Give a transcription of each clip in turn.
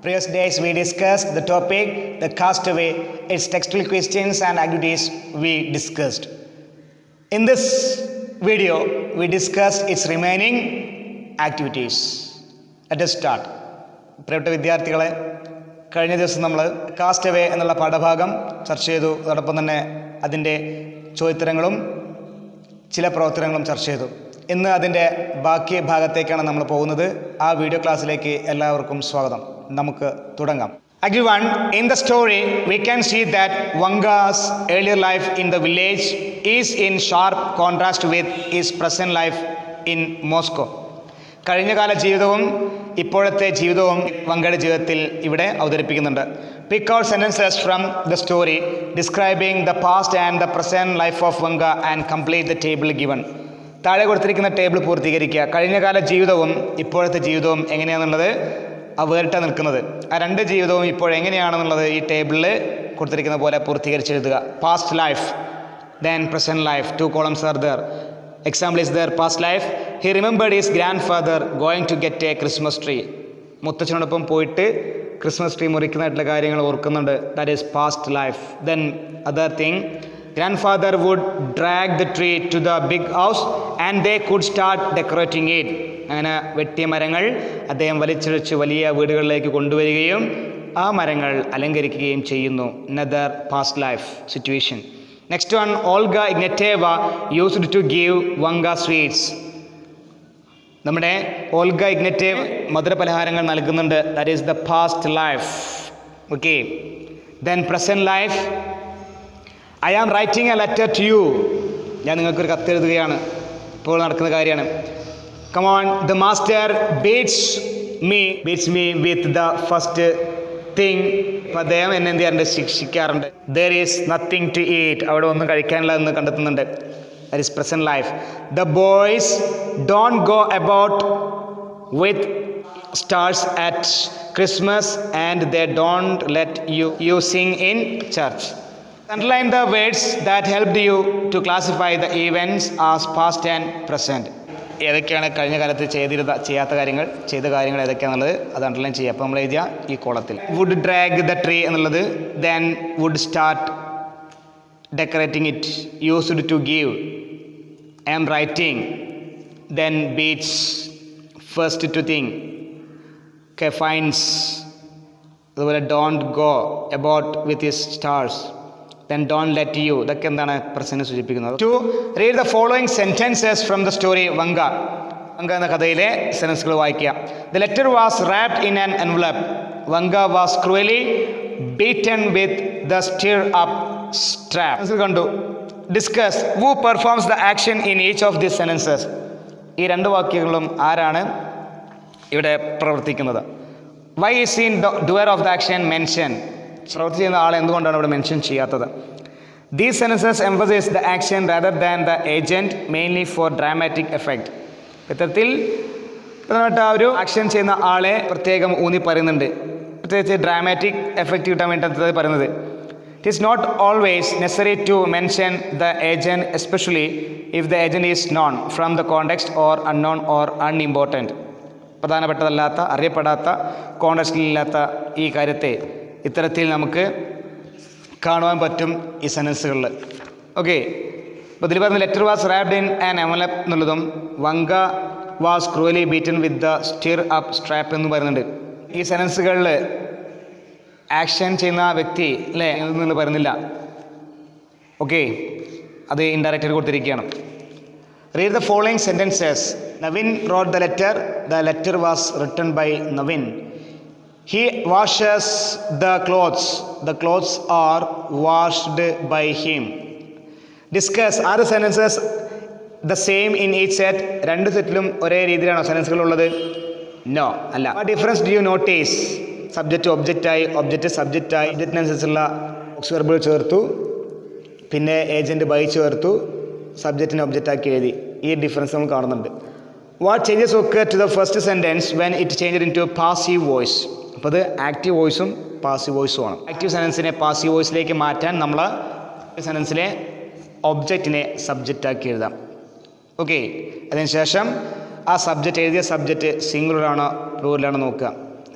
Previous days we discussed the topic, the Castaway, its textual questions and activities we discussed. In this video, we discussed its remaining activities. Let us start. പ്രിയപ്പെട്ട വിദ്യാർത്ഥികളെ, കഴിഞ്ഞ ദിവസം നമ്മൾ castaway എന്നുള്ള പാഠഭാഗം ചർച്ച ചെയ്തു. അതോടൊപ്പം തന്നെ അതിൻ്റെ ചോദ്യോത്തരങ്ങളും ചില പ്രവർത്തനങ്ങളും ചർച്ച ചെയ്തു. ഇന്ന് അതിൻ്റെ ബാക്കി ഭാഗത്തേക്കാണ് നമ്മൾ പോകുന്നത്. ആ വീഡിയോ ക്ലാസ്സിലേക്ക് എല്ലാവർക്കും സ്വാഗതം. നമുക്ക് തുടങ്ങാം. Activity 1. In the story, we can see that Vanga's earlier life in the village is in sharp contrast with his present life in Moscow. കഴിഞ്ഞകാല ജീവിതവും ഇപ്പോഴത്തെ ജീവിതവും വങ്കയുടെ ജീവിതത്തിൽ ഇവിടെ അവതരിപ്പിക്കുന്നുണ്ട്. Pick out sentences from the story describing the past and the present life of Vanga and complete the table given. താഴെ കൊടുത്തിരിക്കുന്ന table പൂർത്തീകരിക്കുക. കഴിഞ്ഞകാല ജീവിതവും ഇപ്പോഴത്തെ ജീവിതവും എങ്ങനെയാണെന്നുള്ളത് വേറിട്ട് നിൽക്കുന്നത്. ആ രണ്ട് ജീവിതവും ഇപ്പോഴെങ്ങനെയാണെന്നുള്ളത് ഈ ടേബിളിൽ കൊടുത്തിരിക്കുന്ന പോലെ പൂർത്തീകരിച്ചെഴുതുക. Past life, then present life. 2 columns are there. Example is there. Past life, he remembered his grandfather going to get a Christmas tree. മുത്തച്ഛനോടൊപ്പം പോയിട്ട് ക്രിസ്മസ് ട്രീ മുറിക്കുന്നതായിട്ടുള്ള കാര്യങ്ങൾ ഓർക്കുന്നുണ്ട്. That is past life. Then other thing, grandfather would drag the tree to the big house and they could start decorating it. അങ്ങനെ വെട്ടിയ മരങ്ങൾ അദ്ദേഹം വലിച്ചിഴച്ച് വലിയ വീടുകളിലേക്ക് കൊണ്ടുവരികയും ആ മരങ്ങൾ അലങ്കരിക്കുകയും ചെയ്യുന്നു. Another past life situation. Next one, Olga Ignateva used to give Vanga sweets. നമ്മുടെ ഓൾഗ ഇഗ്നറ്റേവ് മധുരപലഹാരങ്ങൾ നൽകുന്നുണ്ട്. That is the past life. Okay. Then present life, I am writing a letter to you. ഞാൻ നിങ്ങൾക്കൊരു കത്ത് എഴുതുകയാണ്. ഇപ്പോൾ നടക്കുന്ന കാര്യമാണ്. Come on, the master beats me with the first thing. അദ്ദേഹം എന്നെ എന്ത് ചെയ്യാറുണ്ട്? ശിക്ഷിക്കാറുണ്ട്. There is nothing to eat. അവിടെ ഒന്നും കഴിക്കാനുള്ള എന്ന് കണ്ടെത്തുന്നുണ്ട്. That is present life. The boys don't go about with stars at Christmas and they don't let you sing in church. Underline the words that helped you to classify the events as past and present. ഏതൊക്കെയാണ് കഴിഞ്ഞ കാലത്ത് ചെയ്യാത്ത കാര്യങ്ങൾ, ചെയ്ത കാര്യങ്ങൾ ഏതൊക്കെയാണെന്നുള്ളത് അത് underline ചെയ്യുക. അപ്പോൾ നമ്മൾ എഴുതിയ ഈ കോളത്തിൽ വുഡ് ഡ്രാഗ് ദ ട്രീ എന്നുള്ളത്, then would start decorating it, used to give, am writing, then beats, first to think, okay, finds, അതുപോലെ don't go about with his stars, then don't let you, ഇതൊക്കെ എന്താണ് present സൂചിപ്പിക്കുന്നത്. 2. read the following sentences from the story Vanga എന്ന കഥയിലെ സെന്റൻസുകൾ വായിക്കുക. The letter was wrapped in an envelope. Vanga was cruelly beaten with the stir up strap. കണ്ടു. Discuss who performs the action in each of these sentences. ഈ രണ്ട് വാക്യങ്ങളും ആരാണ് ഇവിടെ പ്രവർത്തിക്കുന്നത്? Why is in the doer of the action mentioned? പ്രവൃത്തി ചെയ്യുന്ന ആളെ എന്തുകൊണ്ടാണ് ഇവിടെ മെൻഷൻ ചെയ്യാത്തത്? These sentences emphasize the action rather than the agent, mainly for dramatic effect. ഇത്തരത്തിൽ പ്രധാനപ്പെട്ട ഒരു ആക്ഷൻ ചെയ്യുന്ന ആളെ പ്രത്യേകം ഊന്നി പറയുന്നുണ്ട്. പ്രത്യേകിച്ച് ഡ്രാമാറ്റിക് എഫക്റ്റ് കിട്ടാൻ വേണ്ടി പറയുന്നത്. It is not always necessary to mention the agent, especially if the agent is known from the context or unknown or unimportant. പ്രധാനപ്പെട്ടതല്ലാത്ത, അറിയപ്പെടാത്ത, കോണ്ടെക്സ്റ്റിലില്ലാത്ത ഈ കാര്യത്തെ ഇത്തരത്തിൽ നമുക്ക് കാണുവാൻ പറ്റും ഈ സെൻറ്റൻസുകളിൽ. ഓക്കെ. അപ്പോൾ ഇതിൽ പറയുന്ന letter was wrapped in an envelope എന്നുള്ളതും Vanka was cruelly beaten with the stirrup strap എന്ന് പറയുന്നുണ്ട്. ഈ സെൻറ്റൻസുകളിൽ ആക്ഷൻ ചെയ്യുന്ന വ്യക്തി അല്ലേ എന്നൊന്നും പറയുന്നില്ല. ഓക്കെ, അത് ഇൻഡയറക്റ്റായിട്ട് കൊടുത്തിരിക്കുകയാണ്. Read the following sentences. Naveen wrote the letter. The letter was written by Naveen. He washes the clothes. The clothes are washed by him. Discuss. Are the sentences the same in each set? രണ്ട് സെറ്റിലും ഒരേ രീതിയിലാണോ സെൻറ്റൻസുകൾ ഉള്ളത്? No, അല്ല. What difference do you notice? Subject ഒബ്ജക്റ്റായി, object സബ്ജക്റ്റായി, ഒബ്ജക്റ്റിനനുസരിച്ചുള്ള വെർബുകൾ ചേർത്തു, പിന്നെ ഏജൻറ്റ് ബൈ ചേർത്തു, സബ്ജക്റ്റിനെ ഒബ്ജക്റ്റാക്കി എഴുതി. ഈ ഡിഫറൻസ് നമ്മൾ കാണുന്നുണ്ട്. What changes occur to the first sentence when it changed into passive voice? അപ്പോൾ അത് ആക്റ്റീവ് വോയിസും പാസീവ് വോയിസും ആണ്. ആക്റ്റീവ് സെൻറ്റൻസിനെ പാസീവ് വോയിസിലേക്ക് മാറ്റാൻ നമ്മൾ സെൻറ്റൻസിലെ ഒബ്ജക്റ്റിനെ സബ്ജക്റ്റാക്കി എഴുതാം. ഓക്കെ. അതിനുശേഷം ആ സബ്ജക്റ്റ് എഴുതിയ സബ്ജക്റ്റ് സിംഗുലറാണോ പ്ലൂറലാണോ നോക്കുക.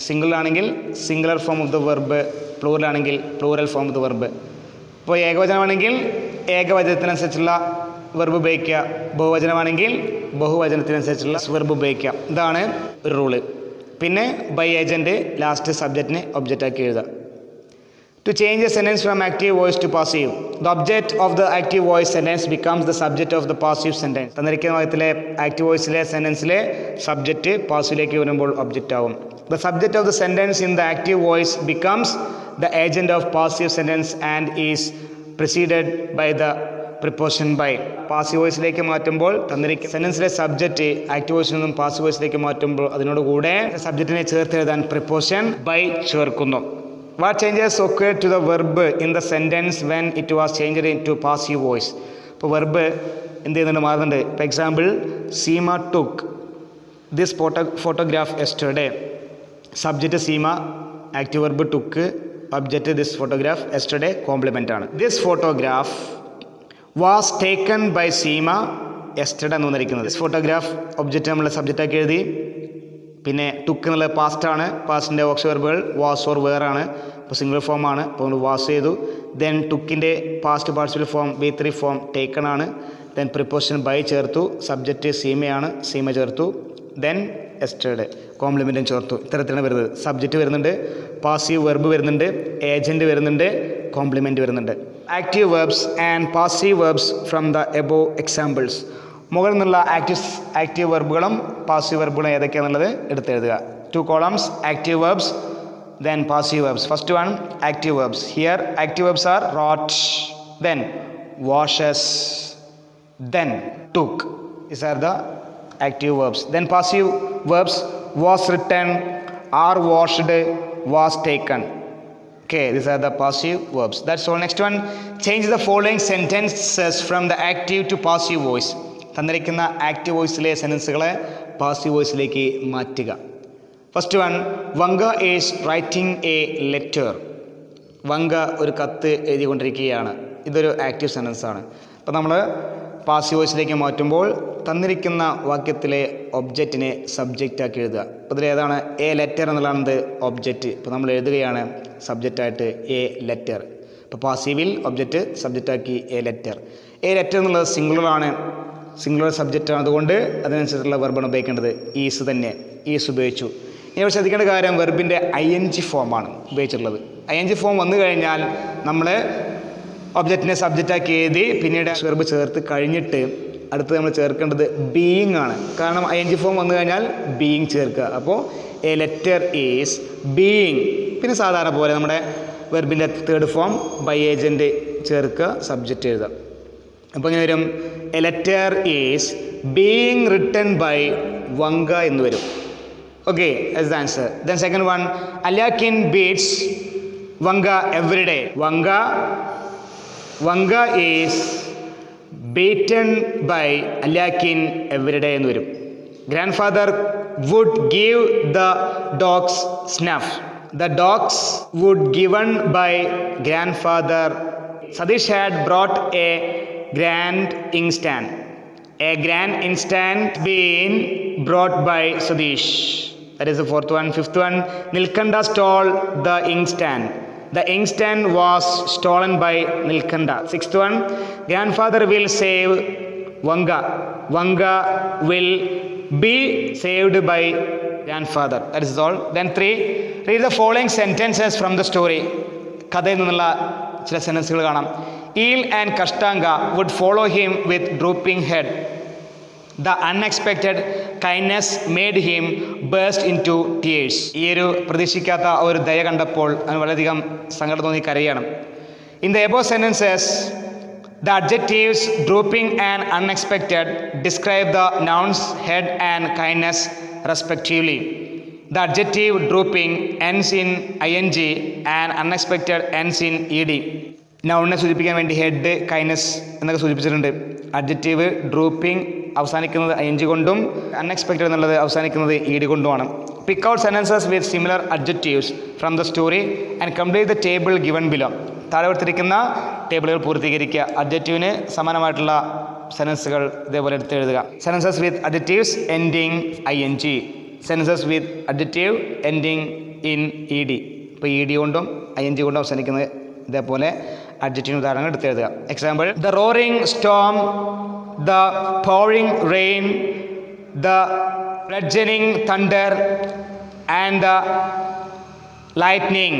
സിംഗിൾ ആണെങ്കിൽ singular form of the verb, plural ആണെങ്കിൽ plural form of the verb. ഇപ്പോൾ ഏകവചനമാണെങ്കിൽ ഏകവചനത്തിനനുസരിച്ചുള്ള വെർബ് ഉപയോഗിക്കുക, ബഹുവചനമാണെങ്കിൽ ബഹുവചനത്തിനനുസരിച്ചുള്ള വെർബ് ഉപയോഗിക്കുക. ഇതാണ് ഒരു റൂള്. പിന്നെ ബൈ ഏജൻറ്റ് ലാസ്റ്റ് സബ്ജക്റ്റിനെ ഒബ്ജക്റ്റാക്കി എഴുതുക. To change a sentence from active voice to passive, the object of the active voice sentence becomes the subject of the passive sentence. തന്നിരിക്കുന്ന ഭാഗത്തിലെ active വോയിസിലെ സെൻറ്റൻസിലെ subject പാസീവിലേക്ക് വരുമ്പോൾ object ആവും. The subject of the sentence in the active voice becomes the agent of passive sentence and is preceded by the preposition by. Passive വോയിസിലേക്ക് മാറ്റുമ്പോൾ തന്നിരിക്കുന്ന സെൻറ്റൻസിലെ subject active വോയിസിൽ നിന്നും passive വോയിസിലേക്ക് മാറ്റുമ്പോൾ അതിനോട് കൂടെ സബ്ജക്റ്റിനെ ചേർത്ത് എഴുതാൻ preposition by ചേർക്കുന്നു. What changes occurred to the verb in the sentence when it was changed into passive voice? ഇപ്പോൾ വെർബ് എന്ത് ചെയ്യുന്നുണ്ട്, മാറുന്നുണ്ട്. ഇപ്പോൾ example, Seema took this photograph yesterday. Subject Seema, active verb took, object this photograph, yesterday complement ആണ്. This photograph was taken by Seema yesterday എന്ന് വന്നിരിക്കുന്നത്. This photograph object നമ്മൾ സബ്ജക്റ്റാക്കി എഴുതി. പിന്നെ ടുക്ക് എന്നുള്ള പാസ്റ്റാണ്, പാസ്റ്റിൻ്റെ ഓക്സ് വെർബുകൾ വാസ് ഓർ വേർ ആണ്. ഇപ്പോൾ സിംഗിൾ ഫോം ആണ്, അപ്പോൾ നമ്മൾ വാസ് ചെയ്തു. ദെൻ ടുക്കിൻ്റെ past participle form V3 form taken ആണ്. ദെൻ പ്രിപ്പോസിഷൻ ബൈ ചേർത്തു, സബ്ജക്റ്റ് സീമയാണ്, സീമ ചേർത്തു. ദെൻ യെസ്റ്റർഡേ കോംപ്ലിമെൻറ്റും ചേർത്തു. ഇത്തരത്തിലാണ് വരുന്നത്. സബ്ജക്റ്റ് വരുന്നുണ്ട്, പാസീവ് വെർബ് വരുന്നുണ്ട്, ഏജൻറ്റ് വരുന്നുണ്ട്, കോംപ്ലിമെൻറ്റ് വരുന്നുണ്ട്. Active verbs and passive verbs from the above examples. മുകളിൽ നിന്നുള്ള ആക്റ്റീവ് വെർബുകളും പാസീവ് വെർബുകളും ഏതൊക്കെയാണെന്നുള്ളത് എടുത്തെഴുതുക. 2 columns, active verbs, then passive verbs. First one, active verbs. Here active verbs are wrote, then washes, then took. These are the active verbs. Then passive verbs, was written, are washed, was taken. Okay, these are the passive verbs. That's all. Next one, change the following sentences from the active to passive voice. തന്നിരിക്കുന്ന active വോയിസിലെ സെൻറ്റൻസുകളെ passive വോയിസിലേക്ക് മാറ്റുക. First one, Vanga is writing A letter. Vanga ഒരു കത്ത് എഴുതിക്കൊണ്ടിരിക്കുകയാണ്. ഇതൊരു active sentence ആണ്. അപ്പോൾ നമ്മൾ passive വോയിസിലേക്ക് മാറ്റുമ്പോൾ തന്നിരിക്കുന്ന വാക്യത്തിലെ ഒബ്ജക്റ്റിനെ സബ്ജക്റ്റാക്കി എഴുതുക. അപ്പോൾ ഇതിലേതാണ് എ ലെറ്റർ എന്നുള്ളതാണ് ഒബ്ജക്റ്റ്. ഇപ്പോൾ നമ്മൾ എഴുതുകയാണ് സബ്ജക്റ്റായിട്ട് എ ലെറ്റർ. അപ്പോൾ പാസീവിൽ ഒബ്ജക്റ്റ് സബ്ജക്റ്റാക്കി എ ലെറ്റർ. എ ലെറ്റർ എന്നുള്ളത് സിംഗുലറാണ്, സിംഗുലർ സബ്ജക്റ്റാണ്. അതുകൊണ്ട് അതിനനുസരിച്ചുള്ള വെർബാണ് ഉപയോഗിക്കേണ്ടത്. ഈസ് തന്നെ, ഈസ് ഉപയോഗിച്ചു. ഇനി ശ്രദ്ധിക്കേണ്ട കാര്യം, വെർബിൻ്റെ ING ഫോമാണ് ഉപയോഗിച്ചിട്ടുള്ളത്. ING ഫോം വന്നു കഴിഞ്ഞാൽ നമ്മൾ ഒബ്ജക്റ്റിനെ സബ്ജക്റ്റാക്കി എഴുതി പിന്നീട് വെർബ് ചേർത്ത് കഴിഞ്ഞിട്ട് അടുത്ത് നമ്മൾ ചേർക്കേണ്ടത് ബീയിങ് ആണ്. കാരണം ING ഫോം വന്നു കഴിഞ്ഞാൽ ബീയിങ് ചേർക്കുക. അപ്പോൾ എ ലെറ്റർ ഈസ് ബീയിങ്. പിന്നെ സാധാരണ പോലെ നമ്മുടെ വെർബിൻ്റെ തേർഡ് ഫോം ബൈ ഏജൻറ്റ് ചേർക്കുക, സബ്ജക്റ്റ് എഴുതുക. അപ്പോൾ ഇങ്ങനെ വരും, a letter is being written by Vanka എന്ന് വരും. Okay, that's the answer. Then second one, Alyakhin beats Vanka every day. Vanka is beaten by Alyakhin every day എന്ന് വരും. Grandfather would give the dogs snuff. The dogs would given by grandfather. Satish had brought a grand inkstand. A grand inkstand been brought by Sadish. That is the fourth one. Fifth one, Nilkanda stole the inkstand. The inkstand was stolen by Nilkanda. Sixth one, grandfather will save Vanga. Vanga will be saved by grandfather. That is all. Then 3, read the following sentences from the story. കഥയിൽ നിന്നുള്ള ചില സെൻറ്റൻസുകൾ കാണാം. Eel and Kashtanga would follow him with drooping head. The unexpected kindness made him burst into tears. ഈ ഒരു പ്രതീക്ഷിക്കാത്ത ഒരു ദയ കണ്ടപ്പോൾ അവന് വളരെയധികം സങ്കടം തോന്നി കരയാണ്. In the above sentences, the adjectives drooping and unexpected describe the nouns head and kindness respectively. The adjective drooping ends in ing and unexpected ends in ed. നൗണിനെ സൂചിപ്പിക്കാൻ വേണ്ടി ഹെഡ്, കൈനസ് എന്നൊക്കെ സൂചിപ്പിച്ചിട്ടുണ്ട്. അഡ്ജക്റ്റീവ് ഡ്രൂപ്പിംഗ് അവസാനിക്കുന്നത് ing കൊണ്ടും unexpected എന്നുള്ളത് അവസാനിക്കുന്നത് ed കൊണ്ടുമാണ്. Pick out sentences with similar adjectives from the story and complete the table given below. താഴെ കൊടുത്തിരിക്കുന്ന ടേബിളുകൾ പൂർത്തീകരിക്കുക. അഡ്ജക്റ്റീവിന് സമാനമായിട്ടുള്ള സെൻറ്റൻസുകൾ ഇതേപോലെ എടുത്തെഴുതുക. Sentences with adjectives ending ing. Sentences with adjective ending in ed. ഇപ്പോൾ ed കൊണ്ടും ing കൊണ്ടും അവസാനിക്കുന്നത് ഇതേപോലെ adjective ഉദാഹരണങ്ങൾ എടുത്ത് എഴുതുക. Example: the roaring storm, the pouring rain, the bludgeoning thunder and the lightning,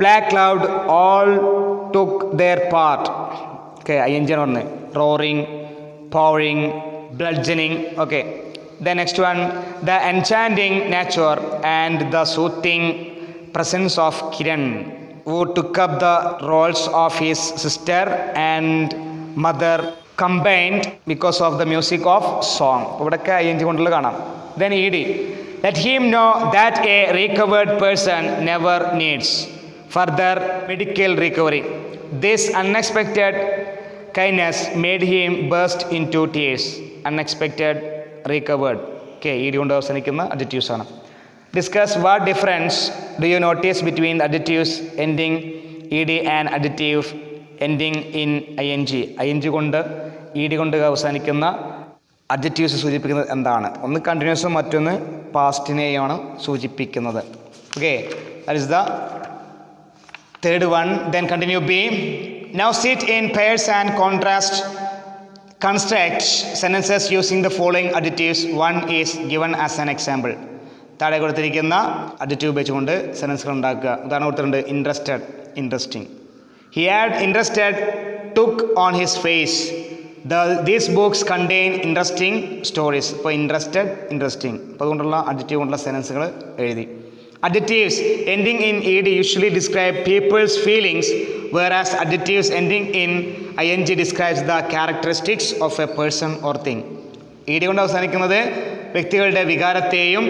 black cloud all took their part. Okay, ing ആണ് പറഞ്ഞത്. roaring, pouring, bludgeoning. Okay, the next one: the enchanting nature and the soothing presence of Kiran, who took up the roles of his sister and mother combined because of the music of song. ഇവിടെയൊക്കെ ing കൊണ്ടുള്ള കാണാം. Then ed: let him know that a recovered person never needs further medical recovery. This unexpected kindness made him burst into tears. Unexpected, recovered. Okay, ed കൊണ്ട് അവസാനിക്കുന്ന adjectives ആണ്. Discuss what difference do you notice between adjectives ending ed and adjective ending in ing. ing കൊണ്ട് ed കൊണ്ട് അവസാനിക്കുന്ന adjectives സൂചിപ്പിക്കുന്നത് എന്താണ്? ഒന്ന് കണ്ടിന്യൂസും മറ്റൊന്ന് പാസ്റ്റിനെയാണ് സൂചിപ്പിക്കുന്നത്. Okay, that is the third one. Then continue B. Now sit in pairs and construct sentences using the following adjectives. One is given as an example. താഴെ കൊടുത്തിരിക്കുന്ന adjective ഉപയോഗിച്ചുകൊണ്ട് സെൻറ്റൻസുകൾ ഉണ്ടാക്കുക. ഉദാഹരണം കൊടുത്തിട്ടുണ്ട്: interested, interesting. He had interested took on his face. These books contain interesting stories. ഇപ്പോൾ interested, interesting. അപ്പോൾ അതുകൊണ്ടുള്ള adjective കൊണ്ടുള്ള സെൻറ്റൻസുകൾ എഴുതി. Adjectives ending in ed usually describe people's feelings, whereas adjectives ending in ing describes the characteristics of a person or thing. ed കൊണ്ട് അവസാനിക്കുന്നത് വ്യക്തികളുടെ വികാരത്തെയും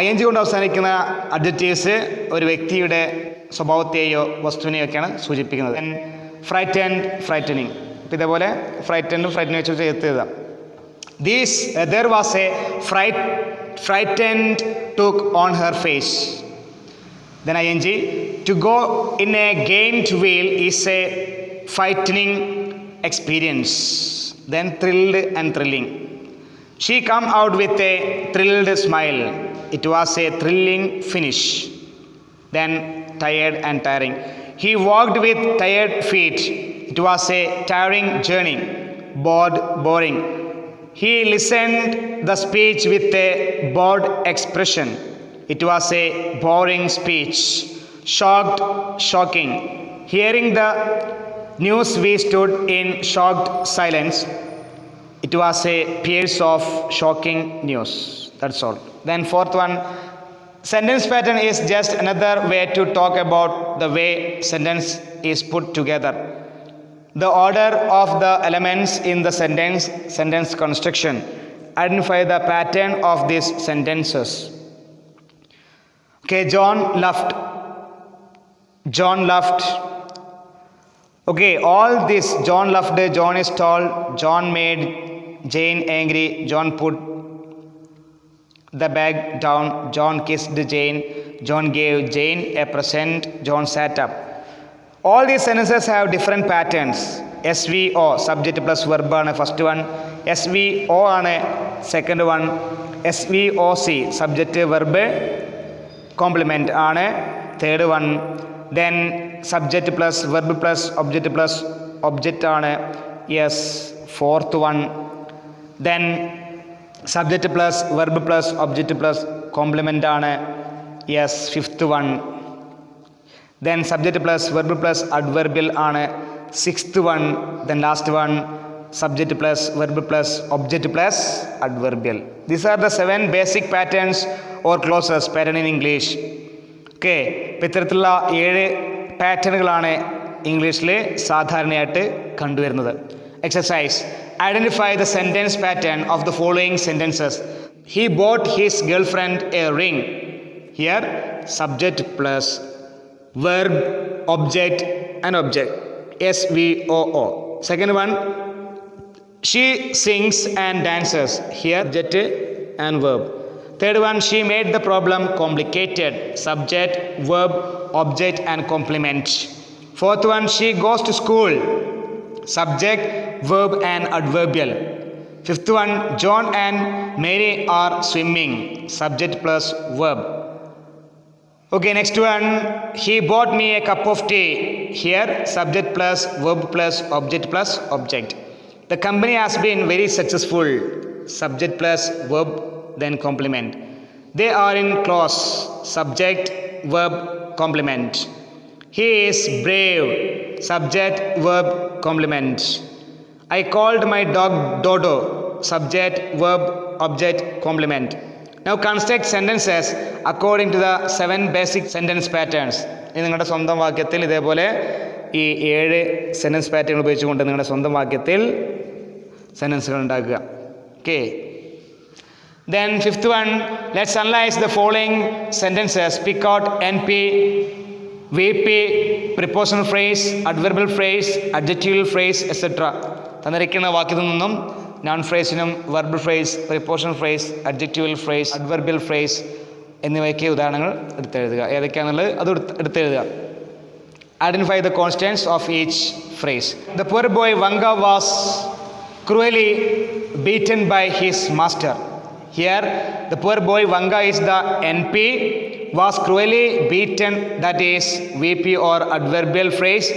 ing കൊണ്ട് അവസാനിക്കുന്ന adjectives ഒരു വ്യക്തിയുടെ സ്വഭാവത്തെയോ വസ്തുവിനെയോ ഒക്കെയാണ് സൂചിപ്പിക്കുന്നത്. frightened, frightening. അപ്പോൾ ഇതേപോലെ ഫ്രൈറ്റൻഡും ഫ്രൈറ്റനിങ് വെച്ച് എഴുതാം. There was a frightened took on her face. Then ing: to go in a gained wheel is a frightening experience. Then thrilled and thrilling. She come out with a thrilled smile. It was a thrilling finish. Then tired and tiring. He walked with tired feet. It was a tiring journey. Bored, boring. He listened the speech with a bored expression. It was a boring speech. Shocked, shocking. Hearing the news, we stood in shocked silence. It was a piece of shocking news. That's all. Then fourth one: sentence pattern is just another way to talk about the way sentence is put together. The order of the elements in the sentence construction. Identify the pattern of these sentences. Okay, John left. Okay, all this: John left, John is tall, John made Jane angry, John put the bag down, John kissed Jane, John gave Jane a present, John sat up. All these sentences have different patterns. SVO, subject plus verb ആണ് first one. SVO ആണ് second one. SVOC, subject verb complement ആണ് third one. Then subject plus verb plus object ആണ് yes fourth one. Then subject plus verb plus object plus complement ആണ് yes fifth one. Then subject plus verb plus adverbial ആണ് sixth one. Then last one, subject plus verb plus object plus adverbial. These are the 7 basic patterns or clauses pattern in English. Okay, ഇത്തരത്തിലുള്ള 7 പാറ്റേണുകളാണ് ഇംഗ്ലീഷിൽ സാധാരണയായിട്ട് കണ്ടുവരുന്നത്. Exercise: identify the sentence pattern of the following sentences. He bought his girlfriend a ring. Here subject plus verb, object and object. SVOO. Second one, she sings and dances. Here subject and verb. Third one, she made the problem complicated. Subject, verb, object and complement. Fourth one, she goes to school. Subject, verb and adverbial. Fifth one, John and Mary are swimming. Subject plus verb. Okay, next one. He bought me a cup of tea. Here, subject plus verb plus object. The company has been very successful. Subject plus verb, then complement. They are in clause. Subject, verb, complement. He is brave. Subject, verb, complement. I called my dog Dodo. Subject, verb, object, complement. Now construct sentences according to the 7 basic sentence patterns. ഇനി നിങ്ങളുടെ സ്വന്തം വാക്യത്തിൽ ഇതേപോലെ ഈ 7 sentence pattern ഉപയോഗിച്ചുകൊണ്ട് നിങ്ങളുടെ സ്വന്തം വാക്യത്തിൽ സെൻറ്റൻസുകൾ ഉണ്ടാക്കുക. Okay. Then fifth one, let's analyze the following sentences. Pick out NP, VP, prepositional phrase, adverbial phrase, adjectival phrase, etc. തന്നിരിക്കുന്ന വാക്യത്തിൽ നിന്നും നോൺ ഫ്രേസിനും verbal phrase, prepositional phrase, adjectival phrase, adverbial phrase എന്നിവയ്ക്ക് ഉദാഹരണങ്ങൾ എടുത്തെഴുതുക. ഏതൊക്കെയാണെന്നുള്ളത് അത് എടുത്തെഴുതുക. Identify the constants of each phrase. The poor boy Vanga was cruelly beaten by his master. Here, the poor boy Vanga is the NP, was cruelly beaten, that is VP or adverbial phrase,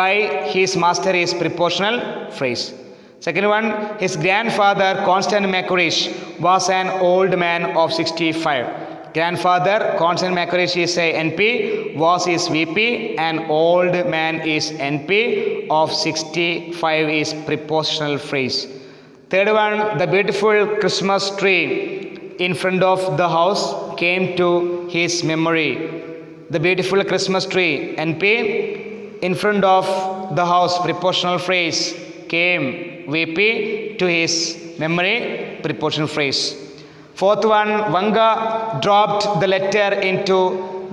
by his master is prepositional phrase. Second one, his grandfather Constant Macorish was an old man of 65. Grandfather Constant Macorish is a NP, was is VP, and old man is NP, of 65 is prepositional phrase. Third one, the beautiful Christmas tree in front of the house came to his memory. The beautiful Christmas tree, NP, in front of the house, prepositional phrase, came, VP, to his memory, prepositional phrase. Fourth one, Vanga dropped the letter into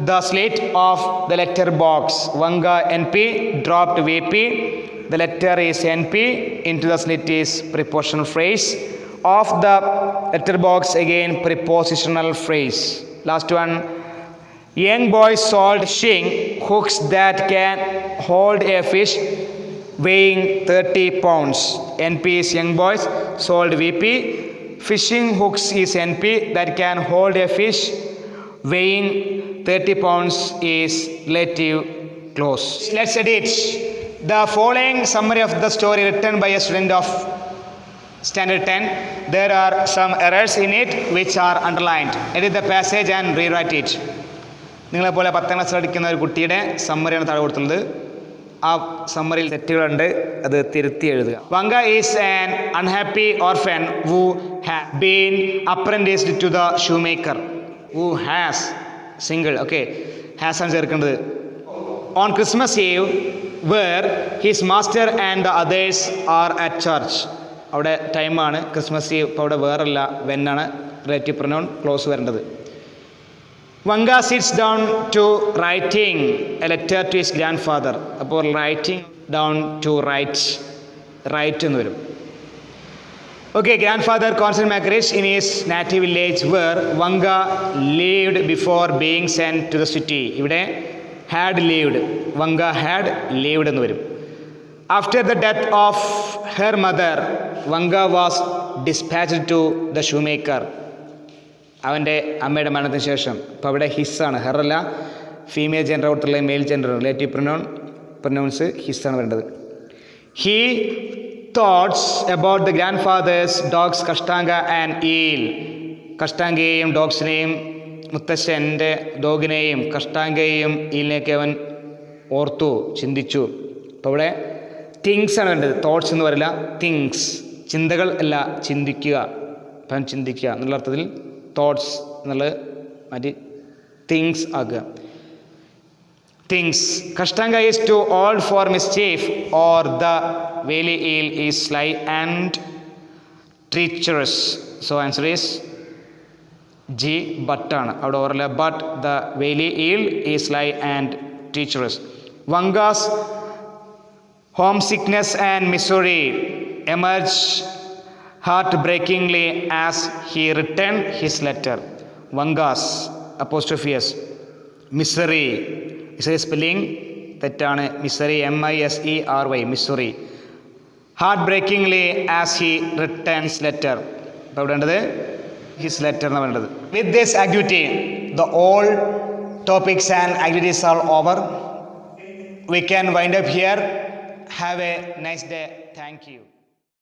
the slit of the letter box. Vanga NP, dropped VP, the letter is NP, into the slit is prepositional phrase. Of the letter box, again prepositional phrase. Last one, young boys sold fishing hooks that can hold a fish weighing 30 pounds. NP is young boys, sold VP. Fishing hooks is NP, that can hold a fish weighing 30 pounds is relative clause. Let's edit. The following summary of the story written by a student of Standard 10. There are some errors in it which are underlined. Edit the passage and rewrite it. നിങ്ങളെപ്പോലെ 10ാം ക്ലാസ്സിൽ പഠിക്കുന്ന ഒരു കുട്ടിയുടെ സമ്മറിയാണ് താഴെ കൊടുത്തുള്ളത്. ആ സമ്മറിയിൽ തെറ്റുകളുണ്ട്, അത് തിരുത്തി എഴുതുക. Vanga is an unhappy orphan who has been apprenticed to the shoemaker. Who has, single, okay, has ആണ് ചേർക്കേണ്ടത്. On Christmas Eve, where his master and the others are at church. അവിടെ ടൈമാണ് ക്രിസ്മസ് ഈവ്. ഇപ്പോൾ അവിടെ വേറല്ല, വെന്നാണ് റിലേറ്റീവ് പ്രൊനൗൺ ക്ലോസ് വരേണ്ടത്. Vanga sits down to writing a letter to his grandfather. അപ്പോൾ writing down to write എന്ന് വരും. Okay, grandfather Constant Macorish in his native village where Vanga lived before being sent to the city. ഇവിടെ had lived, Vanga had lived എന്ന് വരും. After the death of her mother, Vanga was dispatched to the shoemaker. അവൻ്റെ അമ്മയുടെ മരണത്തിന് ശേഷം. അപ്പോൾ അവിടെ ഹിസ്സാണ്, ഹെറല്ല, ഫീമെയിൽ ജെൻഡർ കൊടുത്തുള്ള മെയിൽ ജെൻഡർ, റിലേറ്റീവ് പ്രൊനൗൺസ് ഹിസ്സാണ് വേണ്ടത്. He thoughts about the grandfather's dogs Kashtanka and eel. കഷ്ടാങ്കയെയും ഡോഗ്സിനെയും, മുത്തശ്ശൻ്റെ ഡോഗിനെയും കഷ്ടാങ്കയെയും ഈലിനെയൊക്കെ അവൻ ഓർത്തു, ചിന്തിച്ചു. അപ്പോൾ ഇവിടെ തിങ്സ് ആണ് വേണ്ടത്, തോട്ട്സ് എന്ന് പറയില്ല, തിങ്സ്. ചിന്തകൾ അല്ല, ചിന്തിക്കുക. അപ്പം ചിന്തിക്കുക എന്നുള്ള അർത്ഥത്തിൽ തോട്ട്സ് എന്നുള്ളത് മാറ്റി തിങ്സ് ആക്കുക. Things. Kashtanka is too old for mischief or the wily eel is sly and treacherous. So answer is G, ബട്ടാണ്. അവിടെ ഓർല്ല, but the wily eel is sly and treacherous. വങ്കാസ് homesickness and misery emerged heartbreakingly as he returned his letter. Vangas, apostrophe s. Misery. Is a spelling തെറ്റാണ്. Misery, MISERY, misery. heartbreakingly as he returned his letter. അപ്പോൾ ഇവിടെ വേണ്ടത് his letter എന്ന് വേണ്ടത്. With this activity, the all topics and activities are over. We can wind up here. Have a nice day. Thank you.